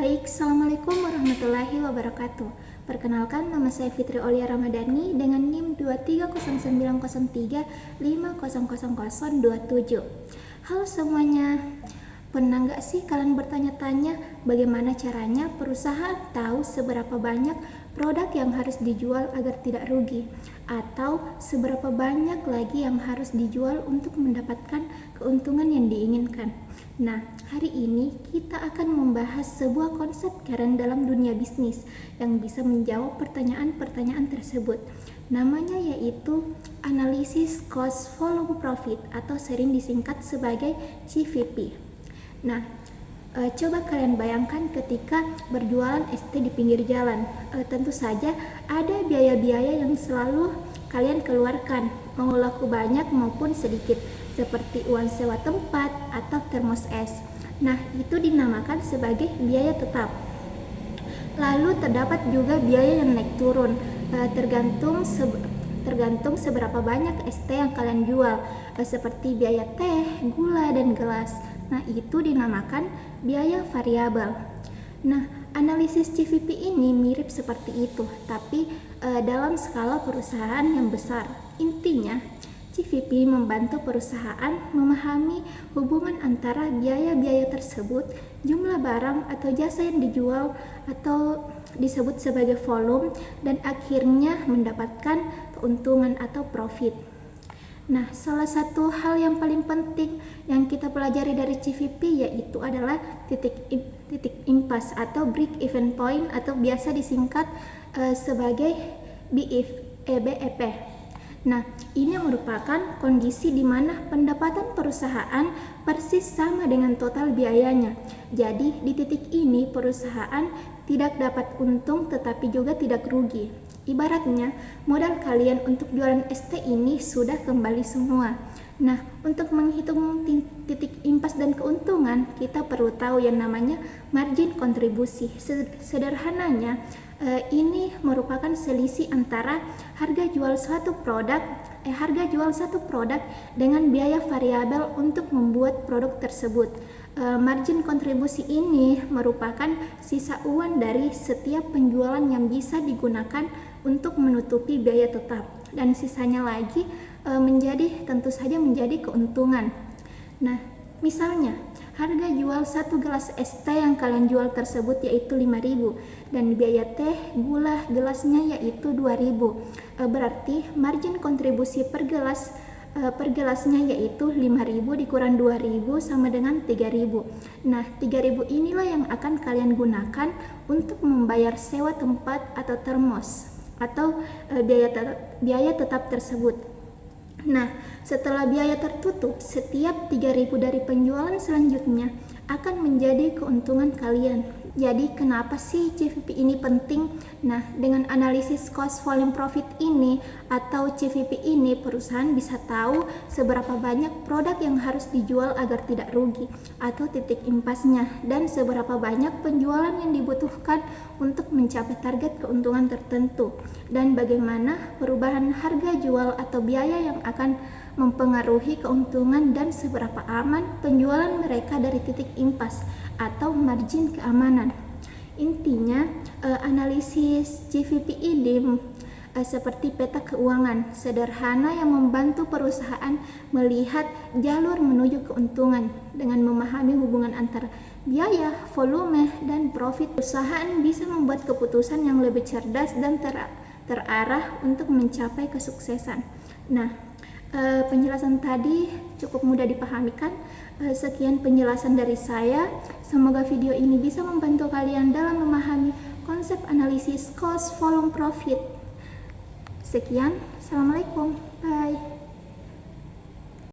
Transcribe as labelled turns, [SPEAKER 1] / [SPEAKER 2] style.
[SPEAKER 1] Baik, Assalamualaikum warahmatullahi wabarakatuh. Perkenalkan, nama saya Fitri Aulia Ramadhani dengan NIM 2309035000027. Halo semuanya, pernah nggak sih kalian bertanya-tanya bagaimana caranya perusahaan tahu seberapa banyak produk yang harus dijual agar tidak rugi, atau seberapa banyak lagi yang harus dijual untuk mendapatkan keuntungan yang diinginkan? Nah, hari ini kita akan membahas sebuah konsep keren dalam dunia bisnis yang bisa menjawab pertanyaan-pertanyaan tersebut. Namanya yaitu analisis cost volume profit atau sering disingkat sebagai CVP. Nah, coba kalian bayangkan ketika berjualan ST di pinggir jalan. Tentu saja ada biaya-biaya yang selalu kalian keluarkan, mau laku banyak maupun sedikit, seperti uang sewa tempat atau termos es. Nah, itu dinamakan sebagai biaya tetap. Lalu terdapat juga biaya yang naik turun, tergantung seberapa banyak ST yang kalian jual, seperti biaya teh, gula, dan gelas. Nah, itu dinamakan biaya variabel. Nah, analisis CVP ini mirip seperti itu, tapi dalam skala perusahaan yang besar. Intinya, CVP membantu perusahaan memahami hubungan antara biaya-biaya tersebut, jumlah barang atau jasa yang dijual atau disebut sebagai volume, dan akhirnya mendapatkan keuntungan atau profit. Nah, salah satu hal yang paling penting yang kita pelajari dari CVP yaitu adalah titik impas atau break even point, atau biasa disingkat sebagai BEP. Nah, ini merupakan kondisi di mana pendapatan perusahaan persis sama dengan total biayanya. Jadi, di titik ini perusahaan tidak dapat untung tetapi juga tidak rugi. Ibaratnya, modal kalian untuk jualan ST ini sudah kembali semua. Nah, untuk menghitung titik impas dan keuntungan, kita perlu tahu yang namanya margin kontribusi. Sederhananya, ini merupakan selisih antara harga jual satu produk dengan biaya variabel untuk membuat produk tersebut. Margin kontribusi ini merupakan sisa uang dari setiap penjualan yang bisa digunakan untuk menutupi biaya tetap, dan sisanya lagi tentu saja menjadi keuntungan. Nah, misalnya harga jual satu gelas ST yang kalian jual tersebut yaitu 5.000, dan biaya teh, gula, gelasnya yaitu 2.000. Berarti margin kontribusi per gelasnya yaitu 5.000 dikurang 2.000 sama dengan 3.000. Nah, 3.000 inilah yang akan kalian gunakan untuk membayar sewa tempat atau termos atau biaya tetap tersebut. Nah, setelah biaya tertutup, setiap 3.000 dari penjualan selanjutnya akan menjadi keuntungan kalian. Jadi, kenapa sih CVP ini penting? Nah, dengan analisis cost volume profit ini atau CVP ini, perusahaan bisa tahu seberapa banyak produk yang harus dijual agar tidak rugi atau titik impasnya, dan seberapa banyak penjualan yang dibutuhkan untuk mencapai target keuntungan tertentu, dan bagaimana perubahan harga jual atau biaya yang akan mempengaruhi keuntungan, dan seberapa aman penjualan mereka dari titik impas atau margin keamanan. Intinya, analisis CVP ini seperti peta keuangan sederhana yang membantu perusahaan melihat jalur menuju keuntungan. Dengan memahami hubungan antara biaya, volume, dan profit, perusahaan bisa membuat keputusan yang lebih cerdas dan terarah untuk mencapai kesuksesan. Nah, penjelasan tadi cukup mudah dipahami kan? Sekian penjelasan dari saya. Semoga video ini bisa membantu kalian dalam memahami konsep analisis cost volume profit. Sekian, assalamualaikum, bye.